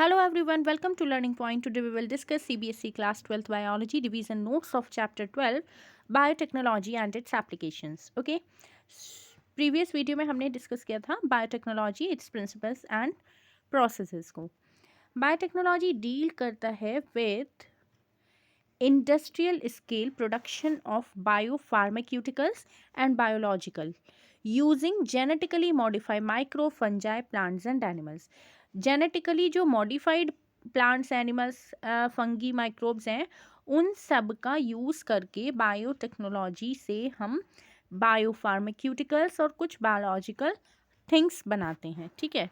Hello everyone, welcome to Learning Point. Today we will discuss CBSE Class 12th Biology Division Notes of Chapter 12 Biotechnology and its Applications. Okay. Previous video में हमने discuss किया था biotechnology, it's principles and processes को. Biotechnology deal करता है with industrial scale production of biopharmaceuticals and biological using genetically modified micro fungi plants and animals. Genetically जो modified plants animals fungi microbes हैं उन सब का यूज़ करके बायोटेक्नोलॉजी से हम बायोफार्माक्यूटिकल्स और कुछ बायोलॉजिकल थिंग्स बनाते हैं. ठीक है.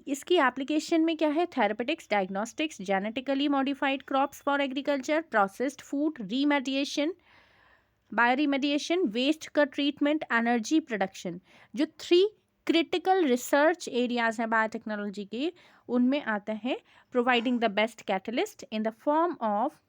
इसकी एप्लीकेशन में क्या है? Therapeutics, diagnostics, genetically modified crops for agriculture, processed food, remediation, bioremediation, waste का ट्रीटमेंट, एनर्जी प्रोडक्शन. जो 3 क्रिटिकल रिसर्च एरियाज हैं बायोटेक्नोलॉजी के, उनमें आता है providing the best catalyst in the form of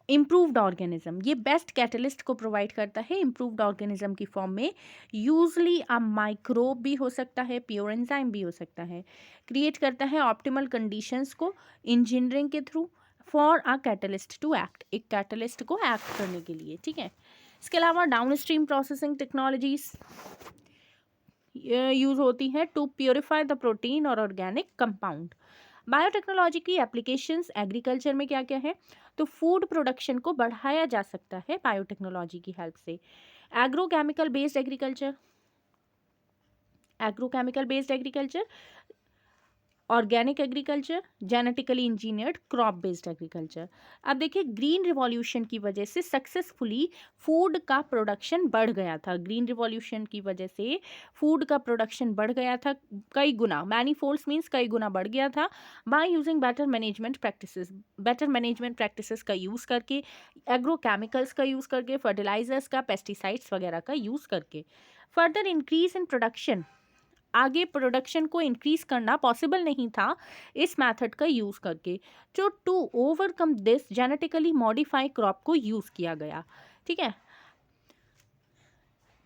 improved organism. ये बेस्ट कैटलिस्ट को provide करता है इम्प्रूव्ड ऑर्गेनिज्म की फॉर्म में. यूजली अ माइक्रोब भी हो सकता है, प्योर एंजाइम भी हो सकता है. क्रिएट करता है ऑप्टिमल कंडीशंस को इंजीनियरिंग के through for a catalyst to act, एक कैटलिस्ट को एक्ट करने के लिए. ठीक है. इसके अलावा downstream processing technologies use होती हैं टू प्योरीफाई द प्रोटीन और ऑर्गेनिक कंपाउंड. बायोटेक्नोलॉजी की एप्लीकेशंस एग्रीकल्चर में क्या क्या है? तो फूड प्रोडक्शन को बढ़ाया जा सकता है बायोटेक्नोलॉजी की हेल्प से. Agrochemical based agriculture, organic agriculture, genetically engineered crop based agriculture. अब देखिए, ग्रीन रिवॉल्यूशन की वजह से सक्सेसफुली फूड का प्रोडक्शन बढ़ गया था. ग्रीन रिवॉल्यूशन की वजह से फूड का प्रोडक्शन बढ़ गया था कई गुना. मैनीफोल्ड्स मीन्स कई गुना बढ़ गया था by using better management practices का यूज़ करके, एग्रोकेमिकल्स का यूज़ करके, फर्टिलाइजर्स का, पेस्टिसाइड्स वगैरह का यूज़ करके. फर्दर इंक्रीज इन प्रोडक्शन, आगे प्रोडक्शन को इंक्रीज करना पॉसिबल नहीं था इस मेथड का यूज़ करके. जो to overcome this genetically modify crop को यूज़ किया गया. ठीक है.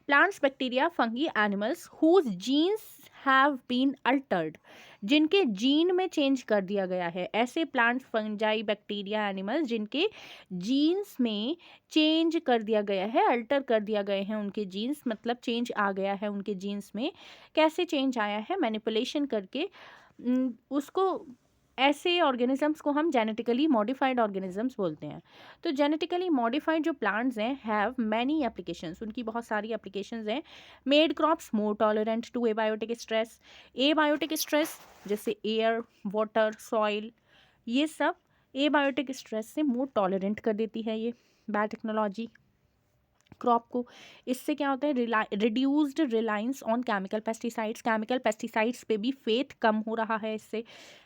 Plants, bacteria, fungi, animals whose genes have been altered, जिनके जीन में चेंज कर दिया गया है. ऐसे प्लांट्स, फंजाई, बैक्टीरिया, एनिमल्स जिनके जीन्स में चेंज कर दिया गया है, अल्टर कर दिया गए हैं उनके जीन्स, मतलब चेंज आ गया है उनके जीन्स में. कैसे चेंज आया है? मैनिपुलेशन करके. उसको, ऐसे ऑर्गेनिजम्स को हम जेनेटिकली मॉडिफाइड ऑर्गेनिजम्स बोलते हैं. तो जेनेटिकली मॉडिफाइड जो प्लांट्स हैं हैव मैनी एप्लीकेशंस, उनकी बहुत सारी एप्लीकेशंस हैं. Made crops more tolerant to abiotic stress. Abiotic stress जैसे एयर, वाटर, सॉइल, ये सब एबायोटिक स्ट्रेस से मोर टॉलरेंट कर देती है ये बायोटेक्नोलॉजी क्रॉप को. इससे क्या होता है? Reduced reliance on chemical pesticides पे भी फेथ कम हो रहा है इससे.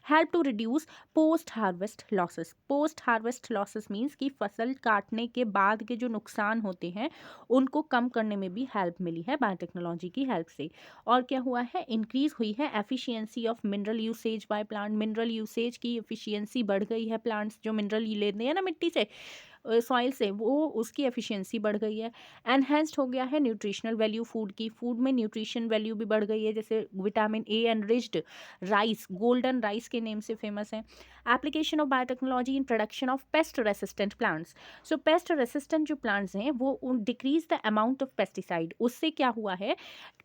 Help to reduce post harvest losses means कि फसल काटने के बाद के जो नुकसान होते हैं उनको कम करने में भी हेल्प मिली है बायोटेक्नोलॉजी की हेल्प से. और क्या हुआ है? इंक्रीज हुई है efficiency of mineral usage by plant. Mineral usage की एफिशिएंसी बढ़ गई है. प्लांट्स जो मिनरल लेते हैं ना मिट्टी से, सॉइल से, वो उसकी एफिशिएंसी बढ़ गई है. एनहेंस्ड हो गया है न्यूट्रिशनल वैल्यू फूड की. फूड में न्यूट्रिशन वैल्यू भी बढ़ गई है, जैसे vitamin A enriched rice, golden rice के नेम से फेमस है. Application of biotechnology in production of paste resistant plants. So paste resistant जो प्लांट्स हैं वो decrease the amount of pesticide. उससे क्या हुआ है?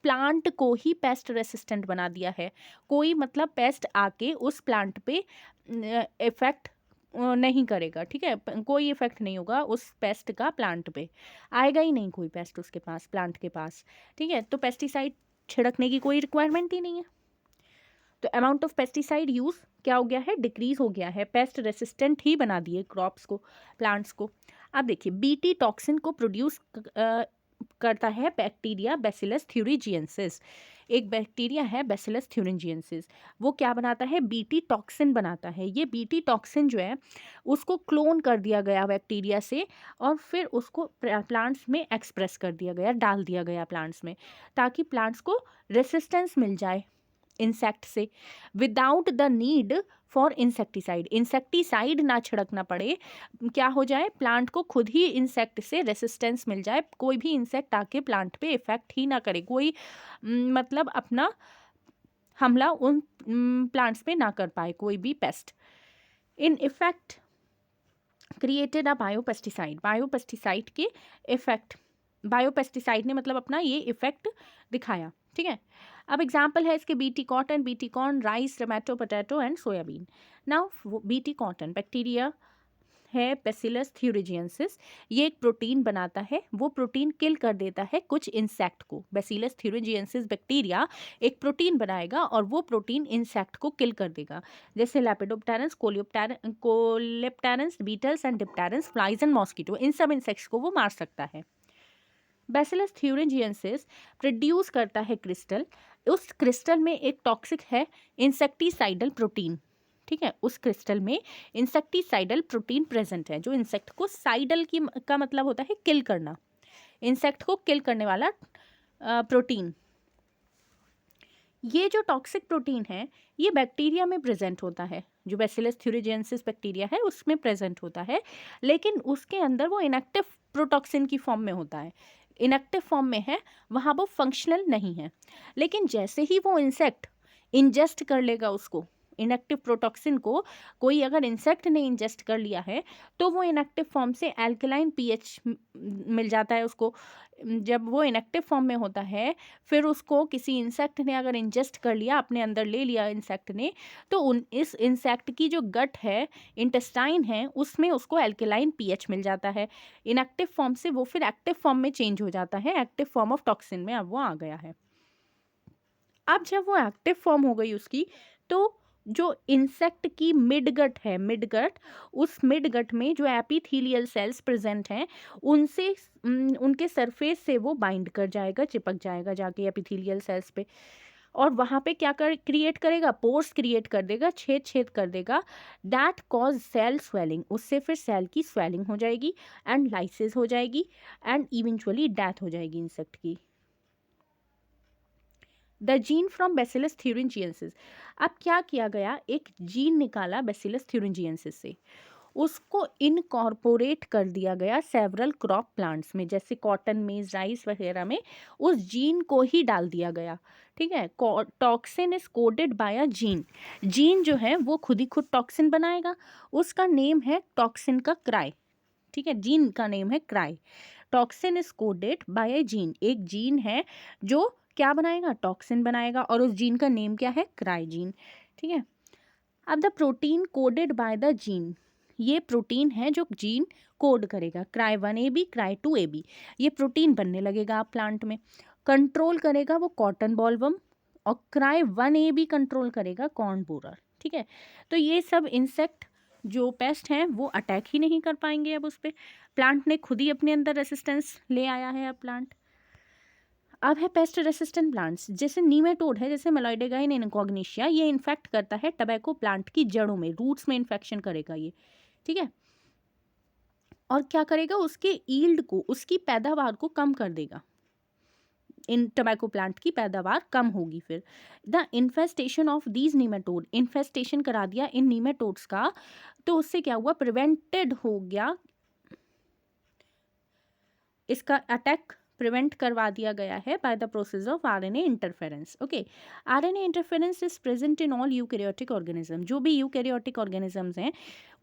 प्लांट को ही पेस्ट रेसिस्टेंट बना दिया है. कोई मतलब पेस्ट आके उस प्लांट पे इफेक्ट नहीं करेगा. ठीक है. कोई इफेक्ट नहीं होगा उस पेस्ट का प्लांट पे, आएगा ही नहीं कोई पेस्ट उसके पास, प्लांट के पास. ठीक है. तो पेस्टिसाइड छिड़कने की कोई रिक्वायरमेंट ही नहीं है. तो अमाउंट ऑफ पेस्टिसाइड यूज़ क्या हो गया है? डिक्रीज हो गया है. पेस्ट रेसिस्टेंट ही बना दिए क्रॉप्स को, प्लांट्स को. अब देखिए, बीटी टॉक्सिन को प्रोड्यूस करता है बैक्टीरिया बैसिलस थ्यूरिजिएंसिस. एक बैक्टीरिया है बैसिलस थ्यूरिजिएंसिस. वो क्या बनाता है? बीटी टॉक्सिन बनाता है. ये बीटी टॉक्सिन जो है उसको क्लोन कर दिया गया बैक्टीरिया से और फिर उसको प्लांट्स में एक्सप्रेस कर दिया गया, डाल दिया गया प्लांट्स में, ताकि प्लांट्स को रेसिस्टेंस मिल जाए इंसेक्ट से, without the need for insecticide ना छिड़कना पड़े. क्या हो जाए? प्लांट को खुद ही इंसेक्ट से रेसिस्टेंस मिल जाए. कोई भी इंसेक्ट आके प्लांट पे इफेक्ट ही ना करे, कोई मतलब अपना हमला उन प्लांट्स पे ना कर पाए कोई भी paste. In effect created a biopesticide, biopesticide के इफेक्ट, बायोपेस्टिसाइड ने मतलब अपना ये इफेक्ट दिखाया। ठीक है, अब एग्जाम्पल है इसके BT cotton, rice, tomato, potato and soybean. Now BT cotton bacteria है बैसिलस थ्यूरिजियंसिस, ये एक प्रोटीन बनाता है, वो प्रोटीन किल कर देता है कुछ इंसेक्ट को। बैसिलस थ्यूरिजियंसिस बैक्टीरिया एक प्रोटीन बनाएगा और वो प्रोटीन इंसेक्ट को किल कर देगा, जैसे lepidopterans, coleopterans, beetles and dipterans, flies and mosquito, इन सब इंसेक्ट्स को वो मार सकता है। बैसिलस थ्यूरिजियंसिस प्रोड्यूस करता है क्रिस्टल, उस क्रिस्टल में एक टॉक्सिक है इंसेक्टिसाइडल प्रोटीन। ठीक है, उस क्रिस्टल में इंसेक्टिसाइडल प्रोटीन प्रेजेंट है, जो इंसेक्ट को साइडल की का मतलब होता है किल करना, इंसेक्ट को किल करने वाला प्रोटीन। ये जो टॉक्सिक प्रोटीन है ये बैक्टीरिया में प्रेजेंट होता है, जो बैसिलस थ्यूरिजियंसिस बैक्टीरिया है उसमें प्रेजेंट होता है, लेकिन उसके अंदर वो इनएक्टिव प्रोटॉक्सिन की फॉर्म में होता है, इनएक्टिव फॉर्म में है, वहाँ वो फंक्शनल नहीं है। लेकिन जैसे ही वो इंसेक्ट इंजेस्ट कर लेगा उसको, इनएक्टिव प्रोटॉक्सिन को कोई अगर इंसेक्ट ने इंजेस्ट कर लिया है तो वो इनएक्टिव फॉर्म से एल्कलाइन पीएच मिल जाता है उसको। जब वो इनएक्टिव फॉर्म में होता है फिर उसको किसी इंसेक्ट ने अगर इंजेस्ट कर लिया, अपने अंदर ले लिया इंसेक्ट ने, तो इस इंसेक्ट की जो गट है, इंटेस्टाइन है, उसमें उसको एल्कलाइन पीएच मिल जाता है। इनएक्टिव फॉर्म से वो फिर एक्टिव फॉर्म में चेंज हो जाता है, एक्टिव फॉर्म ऑफ टॉक्सिन में अब वो आ गया है। अब जब वो एक्टिव फॉर्म हो गई उसकी, तो जो इंसेक्ट की मिडगट है, मिडगट, उस मिडगट में जो एपिथेलियल सेल्स प्रेजेंट हैं उनसे उनके सरफेस से वो बाइंड कर जाएगा, चिपक जाएगा जाके एपिथेलियल सेल्स पे, और वहाँ पे क्या क्रिएट करेगा, पोर्स क्रिएट कर देगा, छेद छेद कर देगा, दैट कॉज सेल स्वेलिंग, उससे फिर सेल की स्वेलिंग हो जाएगी एंड लाइसिस हो जाएगी एंड इवेंचुअली डेथ हो जाएगी इंसेक्ट की। द जीन फ्रॉम बैसिलस थ्यूरिंजियंसिस, अब क्या किया गया, एक जीन निकाला बैसिलस थ्यूरिंजियंसिस से, उसको इनकॉर्पोरेट कर दिया गया सेवरल क्रॉप प्लांट्स में, जैसे कॉटन, मेज, राइस वगैरह में उस जीन को ही डाल दिया गया। ठीक है, toxin is coded by a gene, gene जो है वो खुद ही खुद टॉक्सिन बनाएगा, उसका नेम है टॉक्सिन का क्राई। ठीक है, जीन का नेम है cry. Toxin is coded by A gene, एक जीन है जो क्या बनाएगा, टॉक्सिन बनाएगा, और उस जीन का नेम क्या है, क्राई जीन। ठीक है, अब the protein coded by the gene, ये प्रोटीन है जो जीन कोड करेगा, क्राई 1AB, क्राई 2AB, ये प्रोटीन बनने लगेगा आप प्लांट में। कंट्रोल करेगा वो कॉटन बॉलवर्म, और क्राई 1AB कंट्रोल करेगा कॉर्न बोरर। ठीक है, तो ये सब इंसेक्ट जो पेस्ट हैं वो अटैक ही नहीं कर पाएंगे अब उस पर, प्लांट ने खुद ही अपने अंदर रेसिस्टेंस ले आया है अब प्लांट। अब है पेस्ट रेसिस्टेंट प्लांट्स, जैसे नीमेटोड है, जैसे मेलोइडेगाइन इनकॉग्निशिया, ये इन्फेक्ट करता है टबैको प्लांट की जड़ों में, रूट्स में इन्फेक्शन करेगा ये। ठीक है, और क्या करेगा, उसके ईल्ड को, उसकी पैदावार को कम कर देगा, इन टबैको प्लांट की पैदावार कम होगी। फिर the infestation of these nematode, infestation करा दिया इन नीमेटोड्स का, तो उससे क्या हुआ, प्रिवेंटेड हो गया, इसका अटैक प्रिवेंट करवा दिया गया है by the process of RNA interference. Okay, RNA interference is present in all eukaryotic organism, जो भी यूकैरियोटिक ऑर्गेनिजम्स हैं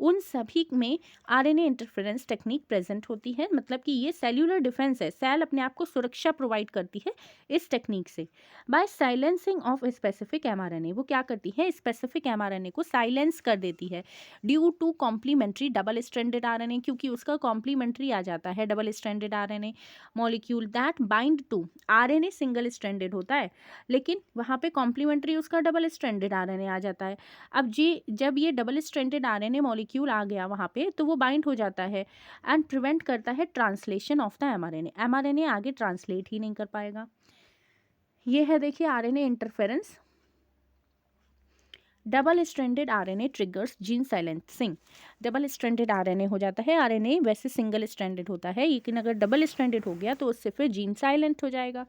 उन सभी में आरएनए इंटरफेरेंस टेक्निक प्रेजेंट होती है, मतलब कि ये सेल्यूलर डिफेंस है, सेल अपने आप को सुरक्षा प्रोवाइड करती है इस टेक्निक से। By silencing of specific mRNA, वो क्या करती है, स्पेसिफिक एमआरएनए को साइलेंस कर देती है due to complementary double stranded RNA, क्योंकि उसका कॉम्प्लीमेंट्री आ जाता है double stranded RNA molecule that bind to, RNA single stranded होता है लेकिन वहाँ पे कॉम्प्लीमेंट्री उसका डबल स्ट्रैंडेड आरएनए आ जाता है। अब जी जब ये डबल स्ट्रैंडेड आरएनए मॉलिक्यूल आ गया वहाँ पे, तो वो बाइंड हो जाता है एंड प्रिवेंट करता है translation of the mRNA, mRNA आगे ट्रांसलेट ही नहीं कर पाएगा। ये है देखिए RNA interference, double stranded RNA triggers gene silencing, double stranded RNA हो जाता है, आरएनए वैसे सिंगल स्ट्रैंडेड होता है लेकिन अगर डबल स्ट्रैंडेड हो गया तो उससे फिर जीन साइलेंट हो जाएगा।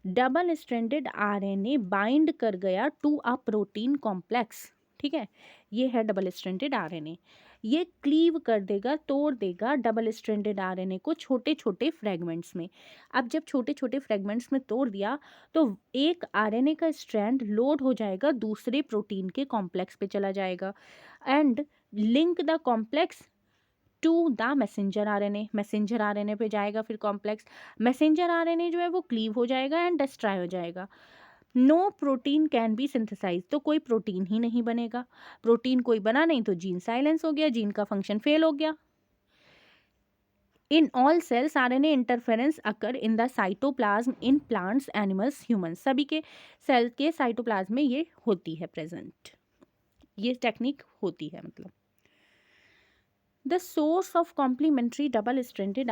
डबल स्ट्रैंडेड आरएनए बाइंड कर गया टू अ प्रोटीन कॉम्प्लेक्स। ठीक है, ये है डबल स्ट्रैंडेड आरएनए, ये क्लीव कर देगा, तोड़ देगा डबल स्ट्रैंडेड आरएनए को छोटे छोटे फ्रेगमेंट्स में। अब जब छोटे छोटे फ्रेगमेंट्स में तोड़ दिया तो एक आरएनए का स्ट्रैंड लोड हो जाएगा, दूसरे प्रोटीन के कॉम्प्लेक्स पे चला जाएगा and link the complex to the messenger RNA पे जाएगा, फिर कॉम्प्लेक्स मैसेंजर आरएनए जो है वो क्लीव हो जाएगा एंड डिस्ट्रॉय हो जाएगा। No protein can be synthesize, तो कोई प्रोटीन ही नहीं बनेगा। प्रोटीन कोई बना नहीं तो जीन साइलेंस हो गया, जीन का फंक्शन फेल हो गया। In all cells RNA interference occur in the cytoplasm in plants, animals, humans, सभी के सेल के साइटोप्लाज्म में ये होती है प्रेजेंट, ये टेक्निक होती है मतलब। The source of complementary double stranded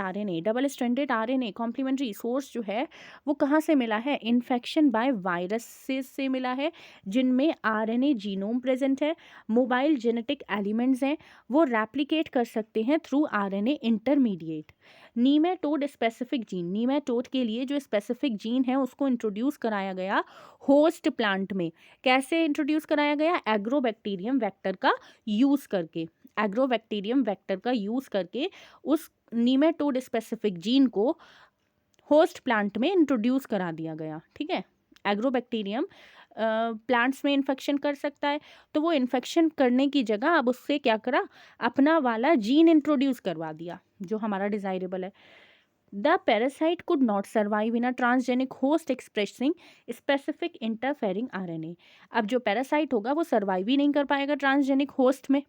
RNA complementary source जो है वो कहाँ से मिला है? इन्फेक्शन बाय वायरस से मिला है, जिनमें आरएनए जीनोम प्रेजेंट है, मोबाइल जेनेटिक एलिमेंट्स हैं, वो रेप्लिकेट कर सकते हैं through RNA intermediate. Nematode specific gene, nematode के लिए जो स्पेसिफिक जीन है उसको इंट्रोड्यूस कराया गया होस्ट प्लांट में। कैसे इंट्रोड्यूस कराया गया? एग्रोबैक्टीरियम वेक्टर का यूज़ करके, एग्रोबैक्टीरियम वेक्टर का यूज़ करके उस नीमेटोड स्पेसिफिक जीन को होस्ट प्लांट में इंट्रोड्यूस करा दिया गया। ठीक है, एग्रोबैक्टीरियम प्लांट्स में इन्फेक्शन कर सकता है, तो वो इन्फेक्शन करने की जगह अब उससे क्या करा, अपना वाला जीन इंट्रोड्यूस करवा दिया जो हमारा डिजायरेबल है। The parasite could not survive in a transgenic host expressing specific interfering RNA. अब जो पैरासाइट होगा वो सर्वाइव ही नहीं कर पाएगा ट्रांसजेनिक होस्ट में,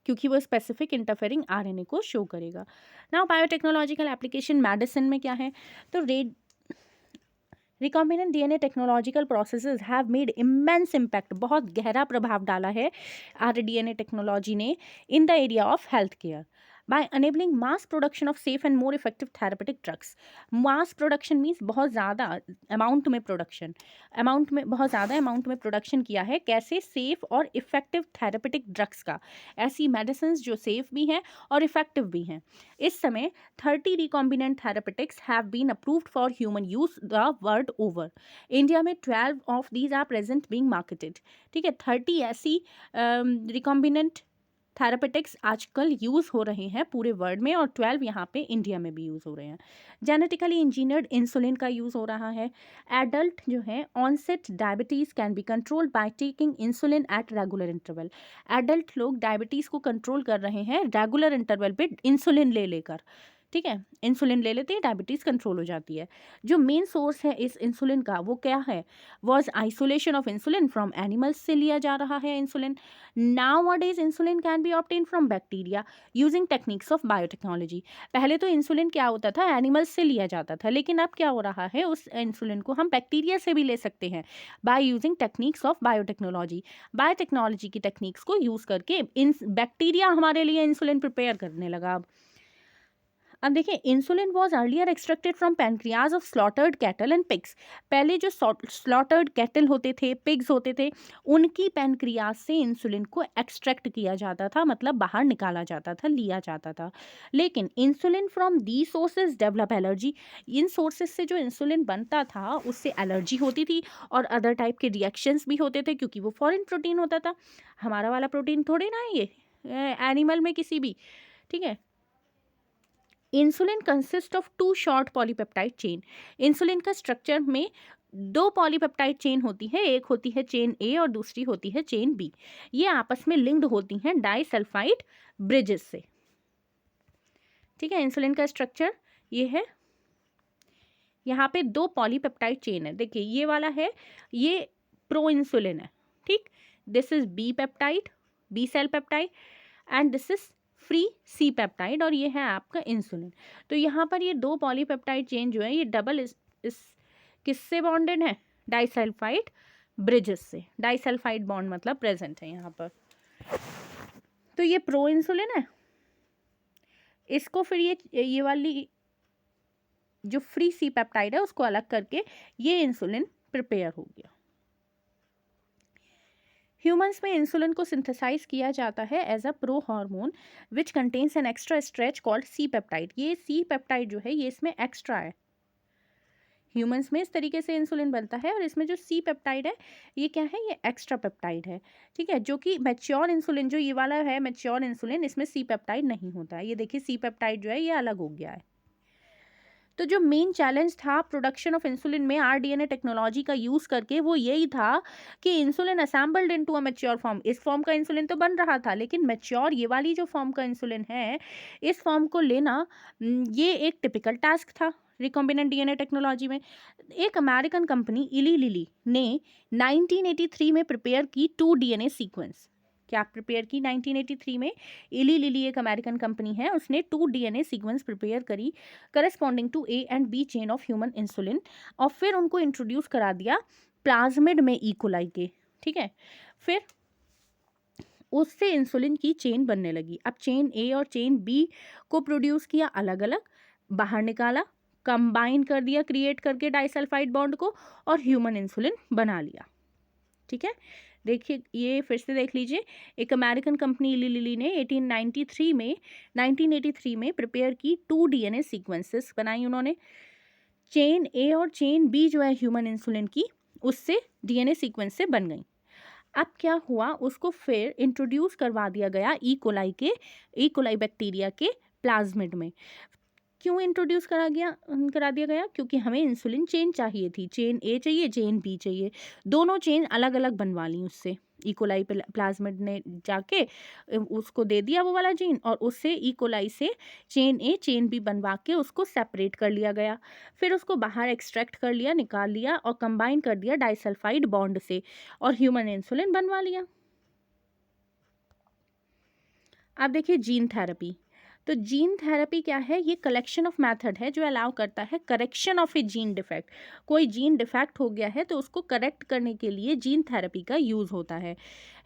क्योंकि वो स्पेसिफिक इंटरफेरिंग आरएनए को शो करेगा। नाउ बायोटेक्नोलॉजिकल एप्लीकेशन मेडिसिन में क्या है, तो recombinant DNA technological processes have made immense impact, बहुत गहरा प्रभाव डाला है आरडीएनए टेक्नोलॉजी ने in the area of health care by enabling mass production of safe and more effective therapeutic drugs. Mass production means बहुत ज़्यादा अमाउंट में production, बहुत ज़्यादा अमाउंट में प्रोडक्शन किया है, कैसे? सेफ और इफेक्टिव थेरेपेटिक ड्रग्स का, ऐसी मेडिसिन जो सेफ भी हैं और इफेक्टिव भी हैं। इस समय 30 recombinant therapeutics have been approved for human use the world over. India में 12 of these are present being marketed. ठीक है, 30 ऐसी रिकॉम्बिनेंट थेरेपेटिक्स आजकल यूज़ हो रहे हैं पूरे वर्ल्ड में और 12 यहाँ पे इंडिया में भी यूज़ हो रहे हैं। जेनेटिकली इंजीनियर्ड इंसुलिन का यूज़ हो रहा है। एडल्ट जो है onset diabetes can be controlled by taking insulin at regular interval. Adult लोग डायबिटीज़ को कंट्रोल कर रहे हैं रेगुलर इंटरवल पे इंसुलिन ले लेकर। ठीक है, इंसुलिन ले लेते हैं, डायबिटीज़ कंट्रोल हो जाती है। जो मेन सोर्स है इस इंसुलिन का वो क्या है? Was isolation of insulin from animals से लिया जा रहा है insulin. Nowadays insulin can be obtain from bacteria using techniques of biotechnology. पहले तो इंसुलिन क्या होता था, एनिमल्स से लिया जाता था, लेकिन अब क्या हो रहा है, उस इंसुलिन को हम बैक्टीरिया से भी ले सकते हैं by using techniques of biotechnology. Biotechnology की टेक्निक्स को यूज़ करके इन बैक्टीरिया हमारे लिए इंसुलिन प्रिपेयर करने लगा। अब देखिए, insulin was earlier extracted from pancreas of slaughtered cattle and pigs. पहले जो स्लॉटर्ड कैटल होते थे, पिग्स होते थे, उनकी पैनक्रियाज से इंसुलिन को एक्सट्रैक्ट किया जाता था, मतलब बाहर निकाला जाता था, लिया जाता था। लेकिन insulin from the sources develop allergy. In sources से जो इंसुलिन बनता था उससे एलर्जी होती थी और अदर टाइप के रिएक्शंस भी होते थे, क्योंकि वो फॉरेन प्रोटीन होता था, हमारा वाला प्रोटीन थोड़ी ना है ये एनिमल में किसी भी। ठीक है, insulin consist of 2 short polypeptide chain. Insulin का स्ट्रक्चर में 2 पॉलीपेप्टाइड चेन होती है, एक होती है चेन ए और दूसरी होती है चेन बी। ये आपस में लिंक्ड होती हैं डाइसल्फाइड ब्रिजेस से। ठीक है, इंसुलिन का स्ट्रक्चर ये है, यहाँ पे 2 पॉलीपेप्टाइड चेन है। देखिए ये वाला है, ये प्रो इंसुलिन है। ठीक, this is B peptide, B cell peptide, and this is free C peptide, और ये है आपका इंसुलिन। तो यहाँ पर ये 2 पॉलीपेप्टाइड चेन जो है ये डबल इस किससे बॉन्डेड है? डाइसल्फाइड ब्रिजेस से। डाइसल्फाइड बॉन्ड मतलब प्रेजेंट है यहाँ पर। तो ये प्रो इंसुलिन है, इसको फिर ये वाली जो फ्री सी पेप्टाइड है उसको अलग करके ये इंसुलिन प्रिपेयर हो गया। ह्यूमंस में इंसुलिन को सिंथेसाइज किया जाता है as a pro hormone which contains an extra stretch called C peptide. ये सी पेप्टाइड जो है ये इसमें एक्स्ट्रा है। ह्यूमंस में इस तरीके से इंसुलिन बनता है, और इसमें जो सी पेप्टाइड है ये क्या है, ये एक्स्ट्रा पेप्टाइड है, ठीक है, जो कि मैच्योर इंसुलिन जो ये वाला है मैच्योर इंसुलिन, इसमें सी पेप्टाइड नहीं होता है। ये देखिए सी पेप्टाइड जो है ये अलग हो गया है। तो जो मेन चैलेंज था प्रोडक्शन ऑफ इंसुलिन में आरडीएनए टेक्नोलॉजी का यूज करके वो यही था कि insulin assembled into a mature form, इस फॉर्म का इंसुलिन तो बन रहा था, लेकिन मैच्योर ये वाली जो फॉर्म का इंसुलिन है इस फॉर्म को लेना ये एक टिपिकल टास्क था रिकॉम्बिनेंट डीएनए टेक्नोलॉजी में। एक अमेरिकन कंपनी इली लिली ने 1983 में प्रिपेयर की 2 डीएनए सीक्वेंस। क्या प्रिपेयर की 1983 में? इली लिली एक अमेरिकन कंपनी है, उसने 2 डीएनए सीक्वेंस प्रिपेयर करी corresponding to A and B chain of human insulin, और फिर उनको इंट्रोड्यूस करा दिया प्लाज्मिड में इकोलाई के, ठीक है। फिर उससे इंसुलिन की चेन बनने लगी। अब चेन ए और चेन बी को प्रोड्यूस किया अलग अलग, बाहर निकाला, कंबाइन कर दिया क्रिएट करके डाइसल्फाइड बॉन्ड को, और ह्यूमन इंसुलिन बना लिया, ठीक है। देखिए ये फिर से देख लीजिए, एक अमेरिकन कंपनी इली लिली ने 1983 में प्रिपेयर की 2 डीएनए सीक्वेंसेस बनाई उन्होंने। चेन ए और चेन बी जो है ह्यूमन इंसुलिन की, उससे डीएनए सीक्वेंस से बन गई। अब क्या हुआ, उसको फिर इंट्रोड्यूस करवा दिया गया ई कोलाई बैक्टीरिया के प्लाज्मिड में। क्यों इंट्रोड्यूस करा दिया गया? क्योंकि हमें इंसुलिन चेन चाहिए थी, चेन ए चाहिए, चेन बी चाहिए, दोनों चेन अलग अलग बनवा ली उससे। इकोलाई प्लाज्मिड ने जाके उसको दे दिया वो वाला जीन, और उससे इकोलाई से चेन ए चेन बी बनवा के उसको सेपरेट कर लिया गया। फिर उसको बाहर एक्सट्रैक्ट कर लिया, निकाल लिया, और कंबाइन कर दिया डाइसल्फाइड बॉन्ड से, और ह्यूमन इंसुलिन बनवा लिया। अब देखिए जीन थेरेपी। तो जीन थेरेपी क्या है? ये कलेक्शन ऑफ मेथड है जो अलाउ करता है correction of A gene defect. कोई जीन डिफेक्ट हो गया है तो उसको करेक्ट करने के लिए जीन थेरेपी का यूज़ होता है।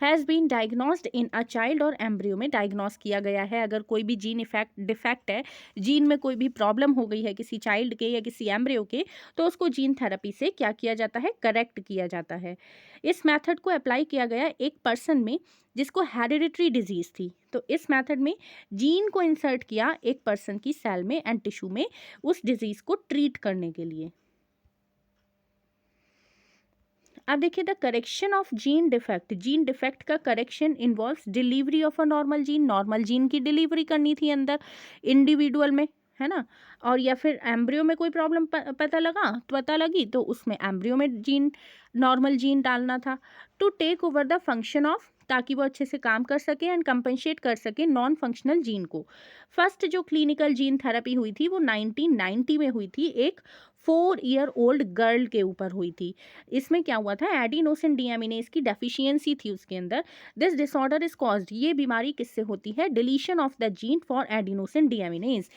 Has been diagnosed in a child और एम्ब्रियो में डायग्नोस किया गया है। अगर कोई भी जीन डिफेक्ट है, जीन में कोई भी प्रॉब्लम हो गई है किसी चाइल्ड के या किसी एम्ब्रियो के, तो उसको जीन थेरेपी से क्या किया जाता है? करेक्ट किया जाता है। इस मेथड को अप्लाई किया गया एक पर्सन में जिसको हेरिडिटरी डिजीज़ थी। तो इस मेथड में जीन को इंसर्ट किया एक पर्सन की सेल में एंड टिश्यू में उस डिजीज़ को ट्रीट करने के लिए। अब देखिए the correction of gene defect का correction involves delivery of a normal gene की डिलीवरी करनी थी अंदर इंडिविजुअल में, है ना। और या फिर एम्ब्रियो में कोई प्रॉब्लम पता लगी तो उसमें एम्ब्रियो में नॉर्मल जीन डालना था to take over the function of, ताकि वो अच्छे से काम कर सके एंड कंपनसेट कर सके नॉन फंक्शनल जीन को। फर्स्ट जो क्लिनिकल जीन थेरेपी हुई थी वो 1990 में हुई थी, एक 4 ईयर ओल्ड गर्ल के ऊपर हुई थी। इसमें क्या हुआ था? एडिनोसिन डीएमिनेज की डेफिशिएंसी थी उसके अंदर। दिस डिसऑर्डर इज कॉज्ड, ये बीमारी किससे होती है? Deletion of the gene for adenosine deaminase.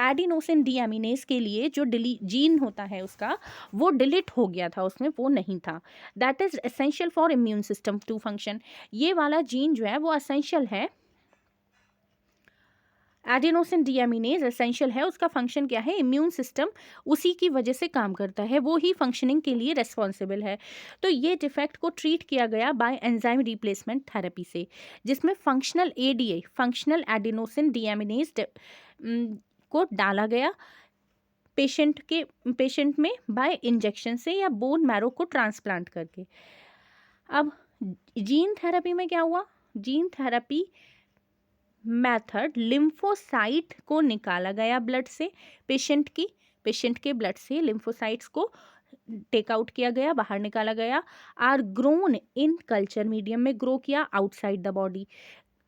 Adenosine deaminase के लिए जो जीन होता है उसका, वो डिलीट हो गया था, उसमें वो नहीं था। That is essential for immune system to function. ये वाला जीन जो है वो एसेंशियल है, एडिनोसिन डीएमिनेज एसेंशियल है, उसका फंक्शन क्या है? इम्यून सिस्टम उसी की वजह से काम करता है, वो ही फंक्शनिंग के लिए रेस्पॉन्सिबल है। तो ये डिफेक्ट को ट्रीट किया गया बाय एंजाइम रिप्लेसमेंट थेरेपी से, जिसमें functional ADA functional adenosine deaminase को डाला गया पेशेंट में बाय इंजेक्शन से या बोन मैरो को ट्रांसप्लांट करके। अब जीन थेरेपी में क्या हुआ? जीन थेरेपी मेथड, लिम्फोसाइट को निकाला गया ब्लड से, पेशेंट के ब्लड से लिम्फोसाइट्स को टेक आउट किया गया, बाहर निकाला गया, are grown in culture medium में ग्रो किया आउटसाइड द बॉडी।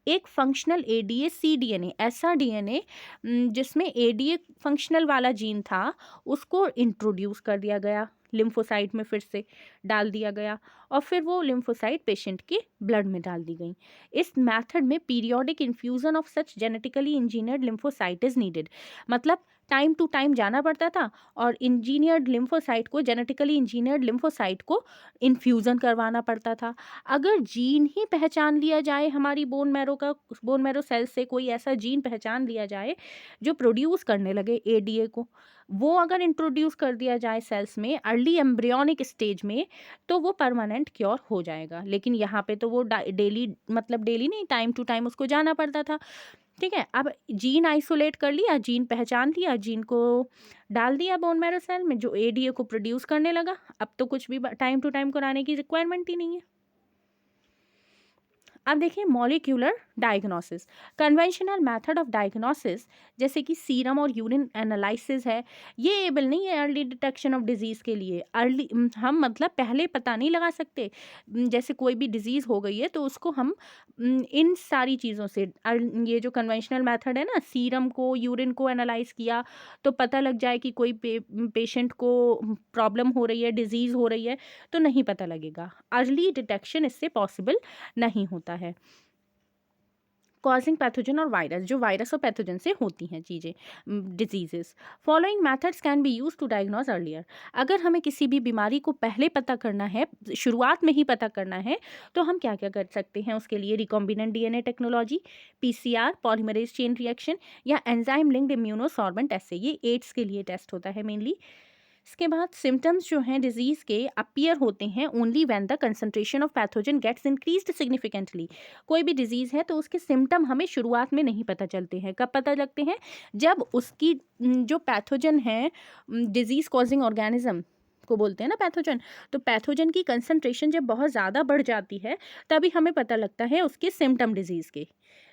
एक फंक्शनल एडीए सी डीएनए, ऐसा डीएनए जिसमें एडीए फंक्शनल वाला जीन था, उसको इंट्रोड्यूस कर दिया गया, लिम्फोसाइट में फिर से डाल दिया गया, और फिर वो लिम्फोसाइट पेशेंट के ब्लड में डाल दी गई। इस मेथड में periodic infusion of such genetically engineered lymphocyte is needed. मतलब टाइम टू टाइम जाना पड़ता था और इंजीनियर्ड लिम्फोसाइट को, जेनेटिकली इंजीनियर्ड लिम्फोसाइट को इन्फ्यूज़न करवाना पड़ता था। अगर जीन ही पहचान लिया जाए, हमारी बोन मैरो सेल से कोई ऐसा जीन पहचान लिया जाए जो प्रोड्यूस करने लगे एडीए को, वो अगर इंट्रोड्यूस कर दिया जाए सेल्स में अर्ली एम्ब्रियोनिक स्टेज में, तो वो परमानेंट 100% क्योर हो जाएगा। लेकिन यहाँ पे तो वो डेली, मतलब डेली नहीं, टाइम टू टाइम उसको जाना पड़ता था। ठीक है, अब जीन आइसोलेट कर लिया, जीन पहचान लिया, जीन को डाल दिया बोन मैरो सेल में, जो एडीए को प्रोड्यूस करने लगा। अब तो कुछ भी टाइम टू टाइम कराने की रिक्वायरमेंट ही नहीं है। अब देखिए molecular diagnosis, conventional method of diagnosis जैसे कि सीरम और यूरिन एनालिसिस है, ये एबल नहीं है अर्ली डिटेक्शन ऑफ डिजीज़ के लिए। अर्ली हम मतलब पहले पता नहीं लगा सकते। जैसे कोई भी डिजीज़ हो गई है तो उसको हम इन सारी चीज़ों से ये जो कन्वेंशनल मेथड है ना, सीरम को यूरिन को एनालाइज किया तो पता लग जाए कि कोई पेशेंट को प्रॉब्लम हो रही है, डिजीज़ हो रही है, तो नहीं पता लगेगा। अर्ली डिटेक्शन इससे पॉसिबल नहीं होता है। कॉजिंग पैथोजन और वायरस, जो वायरस और पैथोजन से होती हैं चीज़ें, diseases. Following methods can be use to diagnose earlier. अगर हमें किसी भी बीमारी को पहले पता करना है, शुरुआत में ही पता करना है, तो हम क्या क्या कर सकते हैं उसके लिए? Recombinant DNA technology, PCR, polymerase chain reaction, या एंजाइम लिंक्ड इम्यूनोसॉर्बेंट एसे। ये एड्स के लिए टेस्ट होता है मेनली। इसके बाद सिम्टम्स जो हैं डिजीज़ के अपीयर होते हैं only when the concentration of pathogen gets increased significantly. कोई भी डिजीज़ है तो उसके सिम्टम हमें शुरुआत में नहीं पता चलते हैं। कब पता लगते हैं? जब उसकी जो पैथोजन है, डिजीज़ कॉजिंग ऑर्गेनिज्म को बोलते हैं ना पैथोजन, तो पैथोजन की कंसंट्रेशन जब बहुत ज़्यादा बढ़ जाती है तभी हमें पता लगता है उसके सिम्टम डिजीज़ के।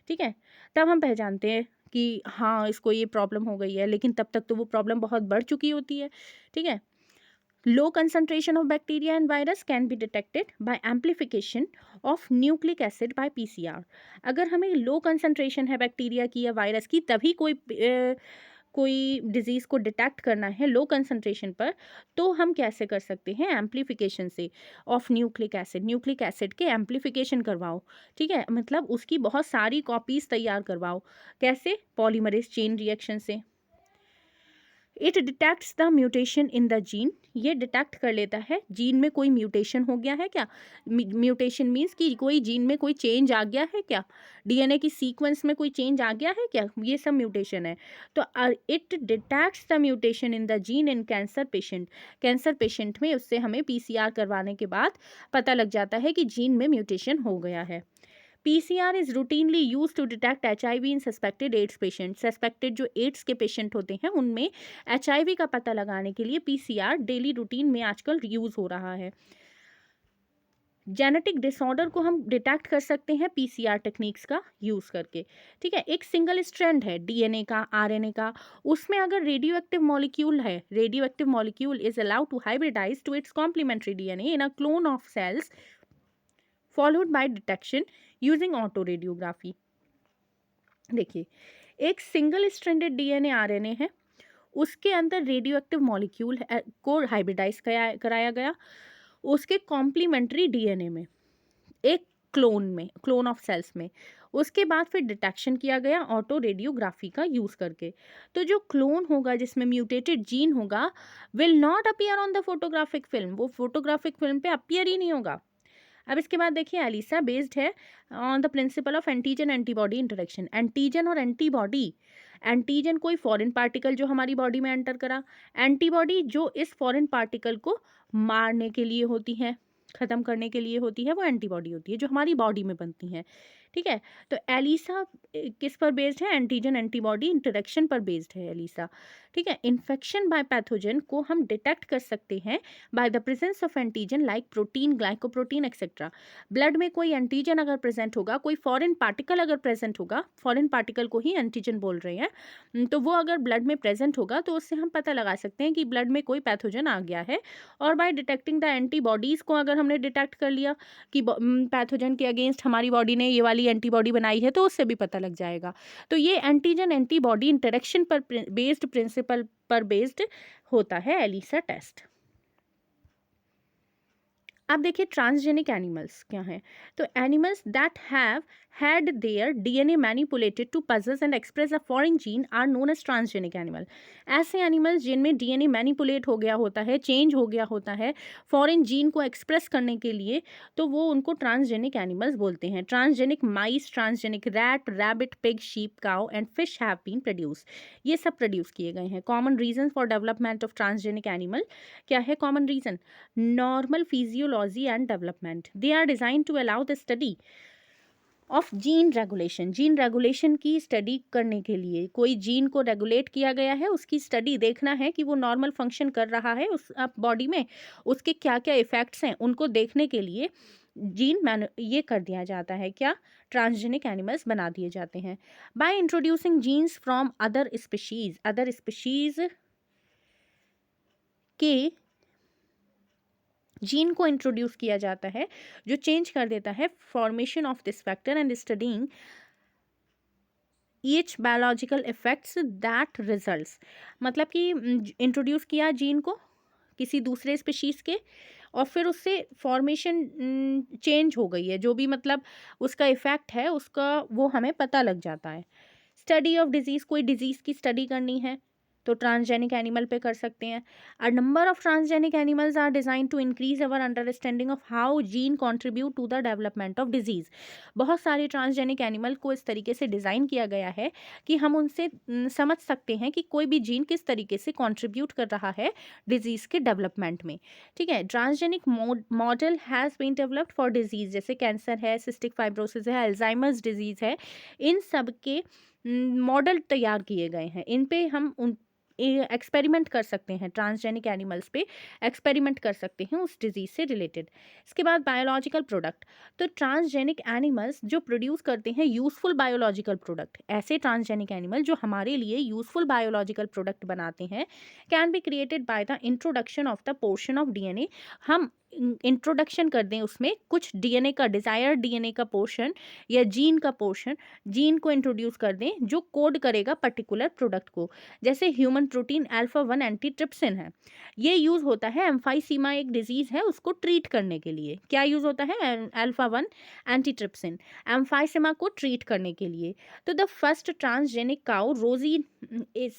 ठीक है, तब हम पहचानते हैं कि हाँ इसको ये प्रॉब्लम हो गई है, लेकिन तब तक तो वो प्रॉब्लम बहुत बढ़ चुकी होती है। ठीक है, लो concentration of bacteria and virus can be detected by amplification of nucleic acid by PCR। अगर हमें लो कंसंट्रेशन है बैक्टीरिया की या वायरस की, तभी कोई डिजीज़ को डिटेक्ट करना है लो कंसंट्रेशन पर, तो हम कैसे कर सकते हैं? एम्प्लीफिकेशन से of nucleic acid. Nucleic acid के एम्प्लीफिकेशन करवाओ। ठीक है, मतलब उसकी बहुत सारी कॉपीज़ तैयार करवाओ। कैसे? पॉलीमरेज चेन रिएक्शन से। It detects the mutation in the gene. ये डिटेक्ट कर लेता है जीन में कोई म्यूटेशन हो गया है क्या। म्यूटेशन मीन्स कि कोई जीन में कोई चेंज आ गया है क्या, डीएनए की सीक्वेंस में कोई चेंज आ गया है क्या, ये सब म्यूटेशन है। तो it detects the mutation in the gene in cancer patient. Cancer patient में उससे हमें पीसीआर करवाने के बाद पता लग जाता है कि जीन में म्यूटेशन हो गया है। PCR is routinely used to detect HIV in suspected AIDS patients। Suspected जो एड्स के पेशेंट होते हैं उनमें HIV का पता लगाने के लिए PCR डेली रूटीन में आजकल यूज़ हो रहा है। जेनेटिक डिसऑर्डर को हम डिटेक्ट कर सकते हैं PCR टेक्निक्स का यूज़ करके। ठीक है, एक सिंगल स्ट्रैंड है डीएनए का, आरएनए का, उसमें अगर रेडियो एक्टिव मॉलिक्यूल है, radioactive molecule is allowed to hybridize to its complementary DNA in a clone of cells followed by detection using autoradiography. देखिए, एक सिंगल स्ट्रैंडेड डीएनए आरएनए है, उसके अंदर रेडियो एक्टिव मॉलिक्यूल को hybridize कराया गया, उसके कॉम्प्लीमेंट्री डीएनए में, एक क्लोन ऑफ सेल्स में। उसके बाद फिर डिटेक्शन किया गया ऑटो रेडियोग्राफी का यूज़ करके। तो जो क्लोन होगा जिसमें म्यूटेटेड जीन होगा will not appear on the photographic film. वो फोटोग्राफिक फिल्म पे अपीयर ही नहीं होगा। अब इसके बाद देखिए एलिसा बेस्ड है on the principle of antigen antibody interaction. Antigen और एंटीबॉडी, एंटीजन कोई फॉरेन पार्टिकल जो हमारी बॉडी में एंटर करा, एंटीबॉडी जो इस फॉरेन पार्टिकल को मारने के लिए होती है, ख़त्म करने के लिए होती है, वो एंटीबॉडी होती है जो हमारी बॉडी में बनती हैं। ठीक है, तो एलिसा किस पर बेस्ड है? एंटीजन एंटीबॉडी इंटरेक्शन पर बेस्ड है एलिसा। ठीक है, इन्फेक्शन बाय पैथोजन को हम डिटेक्ट कर सकते हैं by the presence of antigen like protein, glycoprotein etcetera. Blood में कोई एंटीजन अगर प्रेजेंट होगा, कोई फॉरेन पार्टिकल अगर प्रेजेंट होगा, फॉरेन पार्टिकल को ही एंटीजन बोल रहे हैं, तो वो अगर ब्लड में प्रेजेंट होगा तो उससे हम पता लगा सकते हैं कि ब्लड में कोई पैथोजन आ गया है। और बाय डिटेक्टिंग द एंटीबॉडीज़ को अगर हमने डिटेक्ट कर लिया कि पैथोजन के अगेंस्ट हमारी बॉडी ने ये वाली एंटीबॉडी बनाई है, तो उससे भी पता लग जाएगा। तो ये एंटीजन एंटीबॉडी इंटरेक्शन पर बेस्ड प्रिंसिपल पर बेस्ड होता है एलिसा टेस्ट। अब देखिए ट्रांसजेनिक एनिमल्स क्या हैं। तो animals that have had their DNA manipulated to possess and express a foreign gene are known as transgenic animal। ऐसे एनिमल्स जिनमें DNA मैनिपुलेट हो गया होता है, चेंज हो गया होता है फॉरेन जीन को एक्सप्रेस करने के लिए, तो वो उनको ट्रांसजेनिक एनिमल्स बोलते हैं। Transgenic mice, transgenic rat, rabbit, pig, sheep, cow and fish have been produce. ये सब प्रोड्यूस किए गए हैं। Common reason for development of transgenic animal क्या है? Common reason normal physiology biology and development. They are design to allow the study of gene regulation. Gene regulation की study करने के लिए, कोई जीन को रेगुलेट किया गया है, उसकी स्टडी देखना है कि वो नॉर्मल फंक्शन कर रहा है उस बॉडी में, उसके क्या क्या इफ़ेक्ट्स हैं, उनको देखने के लिए ये कर दिया जाता है, क्या ट्रांसजेनिक एनिमल्स बना दिए जाते हैं. By introducing genes from other species के जीन को इंट्रोड्यूस किया जाता है जो चेंज कर देता है formation of this factor and studying each biological effects that results. मतलब कि इंट्रोड्यूस किया जीन को किसी दूसरे स्पीशीज़ के, और फिर उससे फॉर्मेशन चेंज हो गई है, जो भी मतलब उसका इफ़ेक्ट है उसका वो हमें पता लग जाता है. स्टडी ऑफ डिजीज़, कोई डिजीज़ की स्टडी करनी है तो ट्रांसजेनिक एनिमल पे कर सकते हैं. A number of transgenic animals are design to increase our understanding of how gene contribute to the development of disease. बहुत सारे ट्रांसजेनिक एनिमल को इस तरीके से डिज़ाइन किया गया है कि हम उनसे समझ सकते हैं कि कोई भी जीन किस तरीके से कॉन्ट्रीब्यूट कर रहा है डिजीज़ के डेवलपमेंट में. ठीक है. Transgenic model has been developed for disease, जैसे कैंसर है, सिस्टिक फाइब्रोसिस है, अल्जाइमर्स डिजीज़ है, इन सब के मॉडल तैयार किए गए हैं. इन पे हम एक्सपेरिमेंट कर सकते हैं, ट्रांसजेनिक एनिमल्स पे एक्सपेरिमेंट कर सकते हैं उस डिजीज़ से रिलेटेड. इसके बाद बायोलॉजिकल प्रोडक्ट. तो ट्रांसजेनिक एनिमल्स जो प्रोड्यूस करते हैं यूज़फुल बायोलॉजिकल प्रोडक्ट, ऐसे ट्रांसजेनिक एनिमल जो हमारे लिए यूज़फुल बायोलॉजिकल प्रोडक्ट बनाते हैं, can be created by the introduction of the portion of DNA. हम इंट्रोडक्शन कर दें उसमें कुछ डीएनए का, डिज़ायर्ड डीएनए का पोर्शन या जीन का पोर्शन, जीन को इंट्रोड्यूस कर दें जो कोड करेगा पर्टिकुलर प्रोडक्ट को. जैसे ह्यूमन प्रोटीन अल्फा 1 एंटीट्रिप्सिन है, ये यूज़ होता है एम्फाइसीमा, एक डिजीज़ है, उसको ट्रीट करने के लिए. क्या यूज़ होता है? अल्फा 1 एंटीट्रिप्सिन, एम्फाइसीमा को ट्रीट करने के लिए. तो द फर्स्ट ट्रांसजेनिक काउ रोजी,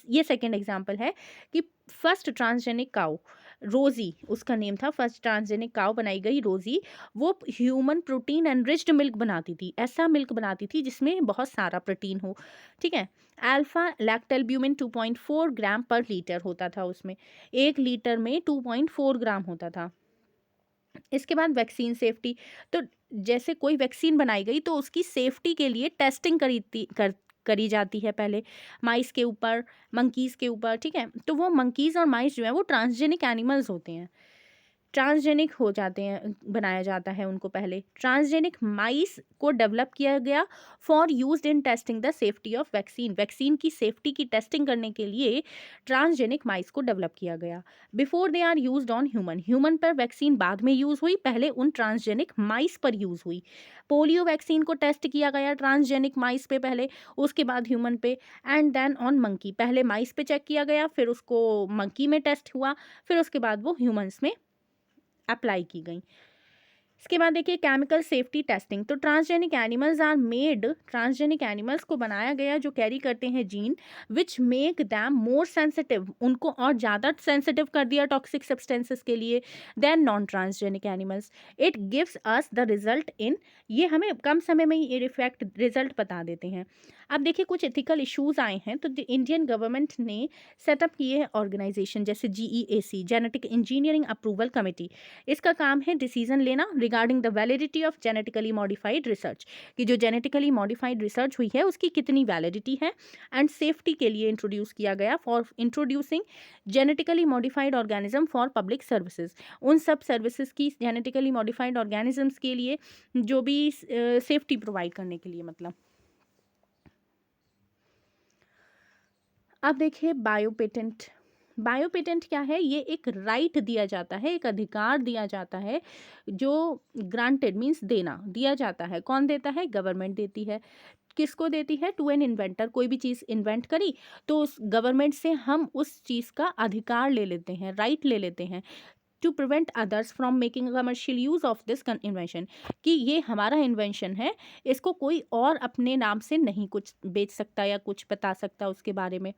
ये सेकेंड एग्जाम्पल है कि फर्स्ट ट्रांसजेनिक काउ रोजी, उसका नेम था, फर्स्ट ट्रांसजेनिक काउ बनाई गई रोजी, वो ह्यूमन प्रोटीन एनरिच्ड मिल्क बनाती थी, ऐसा मिल्क बनाती थी जिसमें बहुत सारा प्रोटीन हो. ठीक है. अल्फा लैक्टोल्ब्यूमिन 2.4 ग्राम पर लीटर होता था उसमें, 1 लीटर में 2.4 ग्राम होता था. इसके बाद वैक्सीन सेफ्टी. तो जैसे कोई वैक्सीन बनाई गई तो उसकी सेफ्टी के लिए टेस्टिंग करी जाती है पहले माइस के ऊपर, मंकीज़ के ऊपर. ठीक है. तो वो मंकीज़ और माइस जो है वो ट्रांसजेनिक एनिमल्स होते हैं, ट्रांसजेनिक हो जाते हैं, बनाया जाता है उनको पहले. ट्रांसजेनिक माइस को डेवलप किया गया for used in testing the safety of vaccine. Vaccine की सेफ्टी की टेस्टिंग करने के लिए ट्रांसजेनिक माइस को डेवलप किया गया. Before they are used on human. Human पर वैक्सीन बाद में यूज़ हुई, पहले उन ट्रांसजेनिक माइस पर यूज़ हुई. पोलियो वैक्सीन को टेस्ट किया गया ट्रांसजेनिक माइस पे पहले, उसके बाद ह्यूमन पे, एंड देन ऑन मंकी. पहले माइस पे चेक किया गया, फिर उसको मंकी में टेस्ट हुआ, फिर उसके बाद वो ह्यूमंस में अप्लाई की गई. इसके बाद देखिए केमिकल सेफ्टी टेस्टिंग. तो transgenic animals are made, transgenic animals को बनाया गया जो कैरी करते हैं gene which make them more sensitive, उनको और ज़्यादा सेंसिटिव कर दिया टॉक्सिक सब्सटेंसेस के लिए, than non transgenic animals. It gives us the result in, ये हमें कम समय में ही इफेक्ट रिजल्ट बता देते हैं. अब देखिए कुछ एथिकल इश्यूज आए हैं, तो इंडियन गवर्नमेंट ने सेटअप किए हैं ऑर्गेनाइजेशन, जैसे GEAC, genetic engineering approval committee. इसका काम है डिसीजन लेना regarding the validity of genetically modified research, कि जो जेनेटिकली मॉडिफाइड रिसर्च हुई है उसकी कितनी वैलिडिटी है, एंड सेफ्टी के लिए इंट्रोड्यूस किया गया for introducing genetically modified organism for public services. उन सब सर्विसेज की जेनेटिकली मॉडिफाइड ऑर्गेनिजम्स के लिए जो भी सेफ्टी प्रोवाइड करने के लिए, मतलब. अब देखिए बायोपेटेंट. बायोपेटेंट क्या है? ये एक राइट दिया जाता है, एक अधिकार दिया जाता है जो ग्रांटेड मीन्स देना, दिया जाता है. कौन देता है? गवर्नमेंट देती है. किसको देती है? To an inventor. कोई भी चीज़ इन्वेंट करी तो उस गवर्नमेंट से हम उस चीज़ का अधिकार ले लेते हैं, राइट ले लेते हैं, to prevent others from making commercial use of this invention, कि ये हमारा इन्वेंशन है, इसको कोई और अपने नाम से नहीं कुछ बेच सकता या कुछ बता सकता उसके बारे में.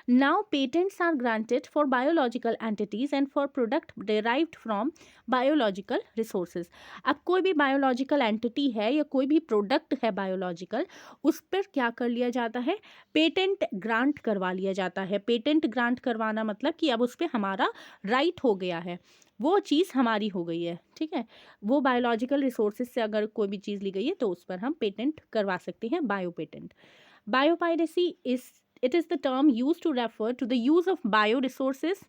Now patents are granted for biological entities and for product derived from biological resources. अब कोई भी बायोलॉजिकल एंटिटी है या कोई भी प्रोडक्ट है बायोलॉजिकल, उस पर क्या कर लिया जाता है? पेटेंट ग्रांट करवा लिया जाता है. पेटेंट ग्रांट करवाना मतलब कि अब उस पर हमारा राइट हो गया है. वो चीज़ हमारी हो गई है, ठीक है। वो बायोलॉजिकल रिसोर्सेज से अगर कोई भी चीज़ ली गई है तो उस पर हम पेटेंट करवा सकते हैं, bio patent. Biopiracy is it is the term use to refer to the use of bio resources.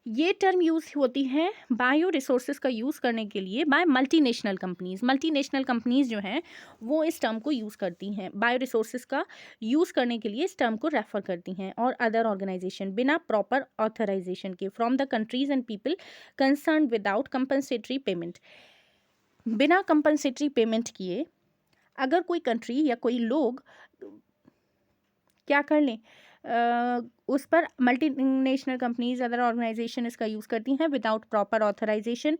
ये टर्म यूज़ होती है बायो रिसोर्सेज का यूज़ करने के लिए by multinational companies. Multinational companies जो हैं वो इस टर्म को यूज़ करती हैं, बायो रिसोर्सेज का यूज़ करने के लिए इस टर्म को रेफर करती हैं, और अदर ऑर्गेनाइजेशन बिना प्रॉपर ऑथराइजेशन के from the countries and people concern without compensatory payment. बिना कंपनसेटरी पेमेंट किए अगर कोई कंट्री या कोई लोग क्या कर लें, उस पर मल्टीनेशनल कंपनीज अदर ऑर्गेनाइजेशन इसका यूज़ करती हैं without proper authorisation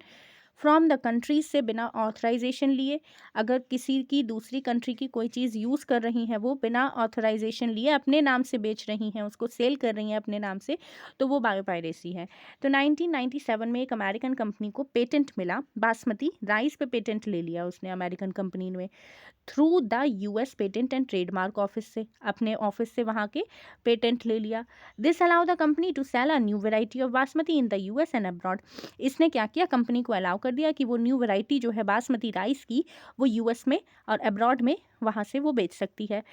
from the countries से, बिना ऑथराइजेशन लिए। अगर किसी की दूसरी कंट्री की कोई चीज़ यूज़ कर रही हैं, वो बिना ऑथराइजेशन लिए अपने नाम से बेच रही हैं, उसको सेल कर रही हैं अपने नाम से, तो वो बायोपायरेसी है। तो 1997 में एक अमेरिकन कंपनी को पेटेंट मिला, बासमती राइस पे पेटेंट ले लिया उसने अमेरिकन कंपनी ने, through the US patent and trademark office से, अपने ऑफिस से वहाँ के पेटेंट ले लिया। This allow the company to sell a new variety of basmati in the US and abroad. इसने क्या किया, कंपनी को अलाउ कर दिया कि वो न्यू वेराइटी जो है बासमती राइस की, वो यूएस में और अब्रॉड में वहाँ से वो बेच सकती है।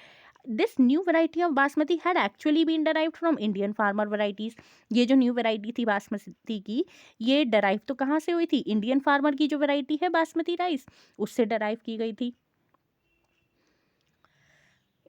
This new variety of basmati had actually been derived from Indian farmer varieties. ये जो न्यू वेराइटी थी बासमती की, ये डराइव तो कहाँ से हुई थी, इंडियन फार्मर की जो वेराइटी है बासमती राइस, उससे डराइव की गई थी।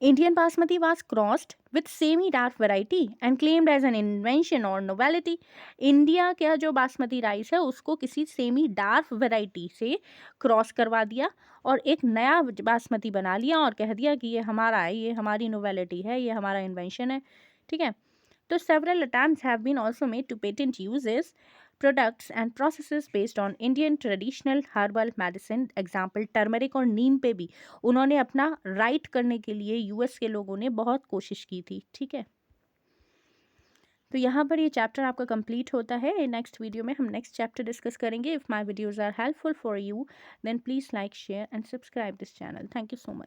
Indian basmati was crossed with semi-dark variety and claimed as an invention or novelty. India का जो बासमती राइस है उसको किसी सेमी डार्क वैरायटी से क्रॉस करवा दिया और एक नया बासमती बना लिया और कह दिया कि ये हमारा है, ये हमारी नोवेलिटी है, ये हमारा इन्वेंशन है, ठीक है। तो several attempts have been also made to patent uses, products and processes based on Indian traditional herbal medicine, example turmeric और नीम पे भी उन्होंने अपना राइट करने के लिए यूएस के लोगों ने बहुत कोशिश की थी, ठीक है। तो यहाँ पर ये चैप्टर आपका कंप्लीट होता है। नेक्स्ट वीडियो में हम नेक्स्ट चैप्टर डिस्कस करेंगे। If my videos are helpful for you then please like share and subscribe this channel. Thank you so much.